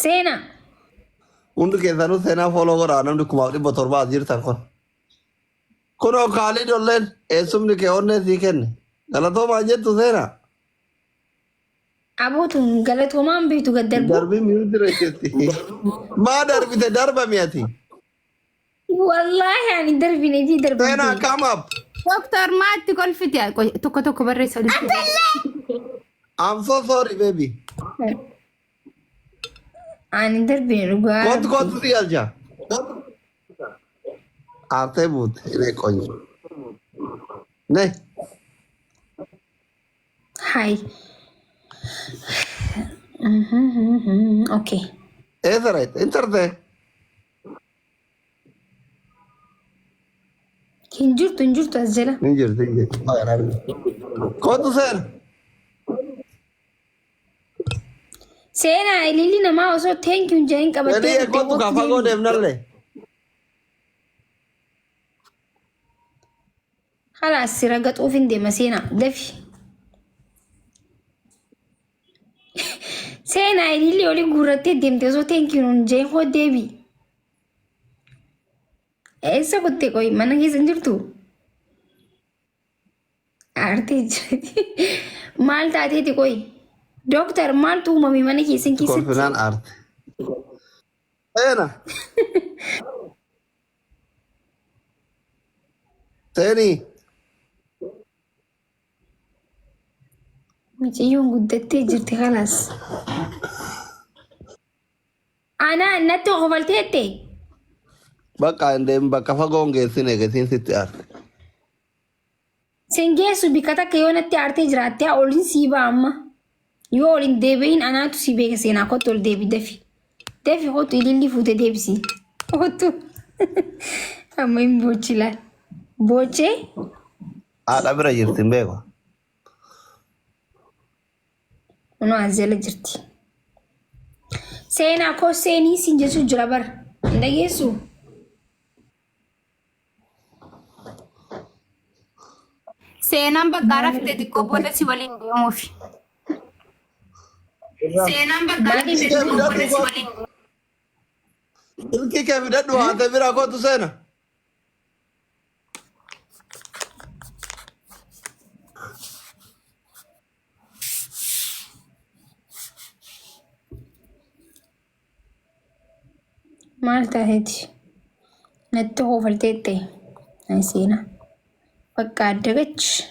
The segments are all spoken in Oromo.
Seena. Hundi keessanuu seenaa fooloo godhaa namni kumaaf 700 jirtan kun. Kunoo kaalii dolleen eessumni kee onnee sii kenne. Galatoomaa jettu seenaa. Abuutun galatoomaan beektu gad darbu. Darbii mi'uu jira jetti. Maa darbite darba mi'ati. Wallaahi ani darbine fi darbu. Seenaa kamaaf. Doktor maatti kolfite tokko barreessa. I'm so sorry baby. Ani darbine dhugaa. Kootu si galcha. Aartee buute hidhee qonyi. Nee. Hai. Okay. Eesareet intarte. Hin jirtu as jala. Ni jirti. Kootu seena. Seenaa ililli namaa osoo thank you jedhin qabattee. Jedhee kootu kaafaa deemnallee. Khalaas sira gaxuuf hin deema seenaa dafi. Seenaa ililli olii guurrattee deemte osoo thank you nun jedhin hoo deebi. Eessa kuttee qoyi mana keessa hin jirtu? Aartee jirti. Maal taateeti qoyi? Doktor maaltu uumame mana keessa hin keessatti? Kolfinaan aarte. Seena. Seenii. Miciyyoon guddattee jirti khalaas. Anaa natti qofalteette. Bakka indeem bakka fagoon geessine geessiin sitti aarte. Sen geessu bikka takka yoo natti aartee jiraattee oliin sii ba'a amma. Yoo oliin deebiin anaatu sii beeka seenaa kottu ol deebi dafi. Dafi kottu ililli fuute deebisi. Kottu. Amma hin boochi laal. Boochee. Haadha bira jirti hin beeku. Kunoo as jala jirti. Seenaa koo seenii siin jechuun jira bara. Hin dhageessu. Seenaan bakka rafte xiqqoo booda si waliin deemuufi. Seenaan bakka rafte xiqqoo booda si waliin deemuufi. Ilki kee fidadhu haate bira kootu seena. Maal taateeti? Natti hoofalteette. Ani seenaa. Bakka adda gachi.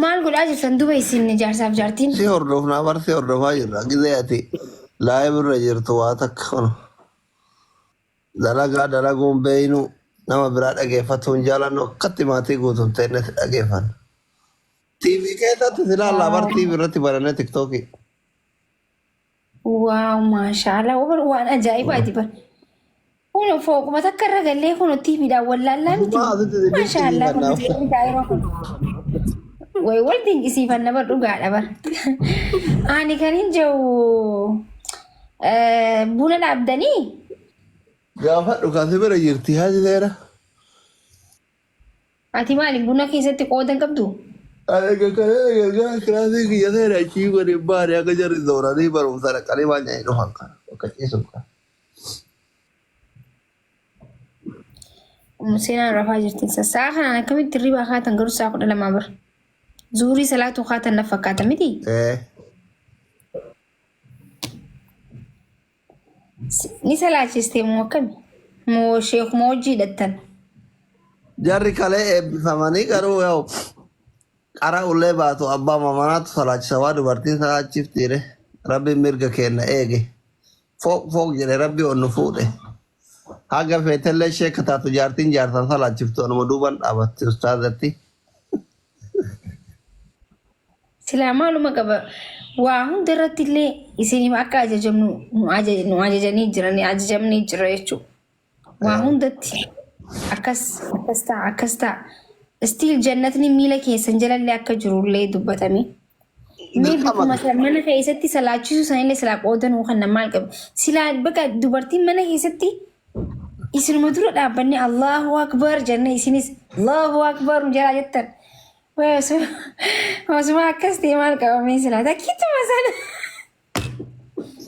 Maal godhaa jirtan duba isin jaarsaaf jaartiin? Si hordofnaa bar si hordofaa jirra. Gizee ati laayee birra jirtu waa takka kun. Dalaguun beeynu nama biraa dhageeffatuun jaalannu akkatti maatii guutumtee inni dhageeffanna. TV keessatti si laallaa bar TV irratti banannee tiktookii. Waaw maashaallah waan ajaa'ibaati bara. Kun fooquma takka irra gallee kun tiiviidhaan wallaallaa miti. Maashaallah kun tiiviidhaa yeroo kun. Way wal dinqisiifanna bar dhugaadha bara. Ani kan hin jiru buna dhaabdanii. Gaafa dhugaasi bira jirti haa jireera. Ati maali buna keessatti qoodan qabdu? Kiraasii kiyya seera achii godhe baari akka jarri zooranii barumsa dhaqanii waan nyaanii dhufan kana akka ciisuuf kana. Seenaan rafaa jirti. Sassaa kanaan akkamitti ribaa kaatan garuu saa 12 bara. Zuurii salaatuu kaatan na fakkaata miti. Ni salaachistee moo akkami? Moo sheekuma hojii hidhattan? Jarri kalee eebbifamanii garuu yoo qara ullee baatu abbaa mamanaatu salaachisa waa dubartiin salaachiftiire rabbiin mirga kenna eege. Foog jedhe rabbi onnu fuudhe. Haga feetellee sheeka taatu jaartiin jaartan salaachiftu onuma duuban dhaabatti ustaazatti. Silaa maaluma qaba waa hunda irratti illee isiniif akka ajajamnu nu ajajanii ajajamnee jira jechuudha. Waa hundatti akkas ta'a. Stiil jannatni miila keessan jalallee akka jirullee dubbatame. Mana keessatti salaachisu sanillee silaa qoodanuu kan namaa qabu. Silaa bakka dubartiin mana keessatti isinuma dura dhaabbannee Allahu Akbar jennee isinis Allahu Akbar jalaa jettan. Osuma akkas ta'e maal qabamee silaa takkiittuma sana.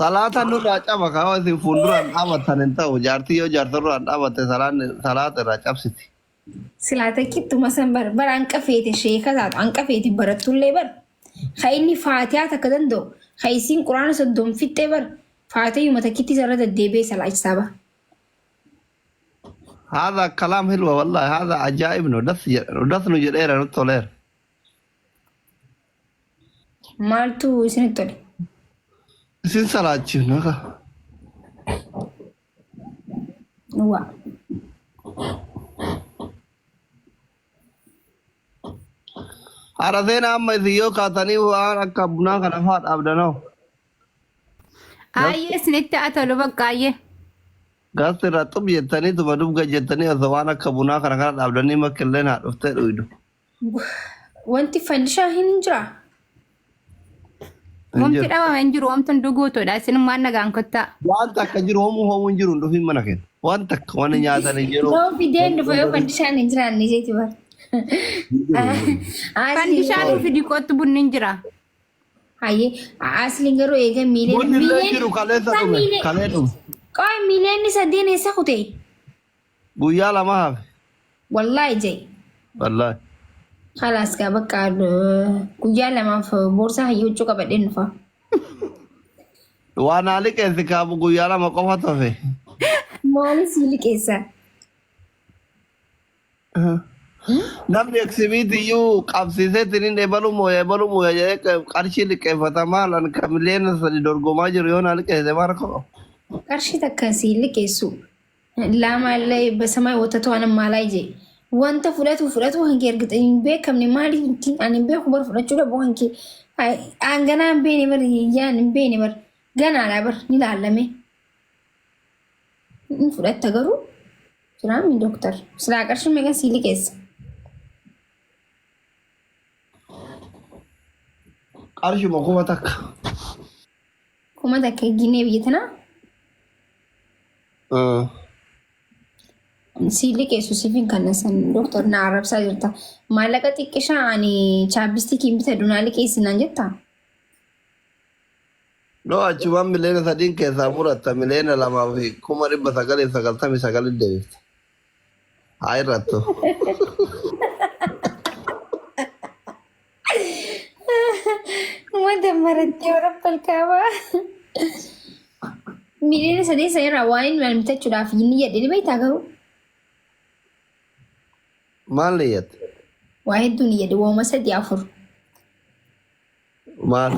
Salaata nurraa caba kaawwa isin fuulduraan dhaabatan hin ta'u jaartii yoo jaartorraan dhaabate salaata irraa cabsiti. Silaata kittuma san bara hanqafeete sheeka taatu hanqafeete barattullee bara. Hayni faatiyaa takka danda'u. Haysiin quraana soddon fixxee bara. Faatiyaa mata kitti sarara deddeebi'ee salaachisaa bara. هذا كلام حلو والله هذا عجائب ودس نجدير نطولير مالتو سنتولي سين سلاچ نكا وا أرادين أما إذيو كاتني وأنا كبنا كنفات أبدانو Aye sinitti atolu bakka aye. قصد راتب جتني تبدو جتني أزوانا كبنا كنفات أبداني ما كلنا أفتح ويدو wanti fandishaa hin jira. Wamti dhawa menjiru wamtun duguutu dha isin waan nagaan kottaa. وأنت كجير هم جيرون دو في مناكين وأنت كوانا نياتا نجيرو No fideen dhufa yoo fandishaan hin jiraan ni jeeti bara. Fandishaan fidi kottu bunni hin jira. Hayyee asliin garuu eega بني لا جيرو كاليسا دومي كاليدو qoy miileenni sadeen eessa kutee? بويا ما هاف Wallaahi jee. والله Khalaas gaa bakka guyyaa lamaaf boorsaa hayyoochuu qabadheen dhufa. وانا عليك إذا بويا ما قفته في Maali sii liqeessa? namni eksibiitiyyuu qabsiiseetiin eebalu mooya jedhee qarshii liqeeffata maalan kamileen sadi dorgomaa jiru yoo na liqeesse maal koo Qarshii takka sii liqeessu. Lamaallee basamaa wata anan maalaa ije. Wanta fudhatu hangi ergita hin beekamne maali ani hin beeku bar fudhachuu dhabu hangi. Ganaa hin beene bar hiyyaan hin beene bar ganaadha bar ni laalame. Hin fudhatta garuu jiraami dooktar. Silaa qarshii meeqa sii liqeessa? qarshuma kuma takka Kuma takka ginee biyya tanaa? Sii liqeessu siifin kannasan dooktar na arrabsaa jirta. Maallaqa xiqqishaa ani chaabbistikiin bitadhu naa liqeessinaan jettaa? no achumaan miliyoona sadiin keessaa fudhatta miliyoona lamaa fi 999 deebifte haa irrattu Wanta marattee warabbal kaabaa. Miliyoona sadii isa irraa waan inni malmitachuudhaaf inni jedhe ni beektaa garuu maal niyyate waa hedduu ni jedhe waama 3-4. maal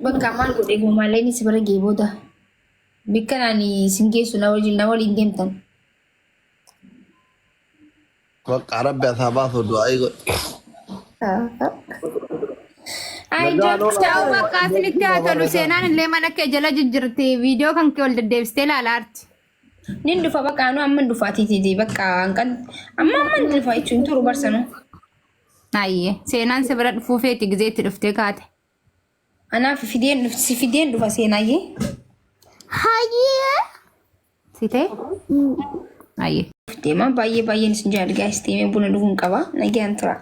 Bakka maal godhee gomaallee inni si bara gee booda bikka naani sin geessu na waliin deemtan. bakka rabbi asaa baasu du'aayi godhe Ta'u bakka asinitti atolu seenaan illee mana kee jala jijjirti viidiyoo kan kee ol deddeebistee ilaalaarti. Nin dhufa bakka anu amman dhufaatiiti bakka hanqan amman dhufa jechuun turu barsanu. Ayyee seenaan si bira dhufuu feeti gizeetti dhuftee kaate. Anaaf fideen dhufa seenaayyee. Hayyee. Sitee? Ayyee. Deemaa baay'ee isin jaalgaa isteemee buna dhuguun qaba nagaan tura.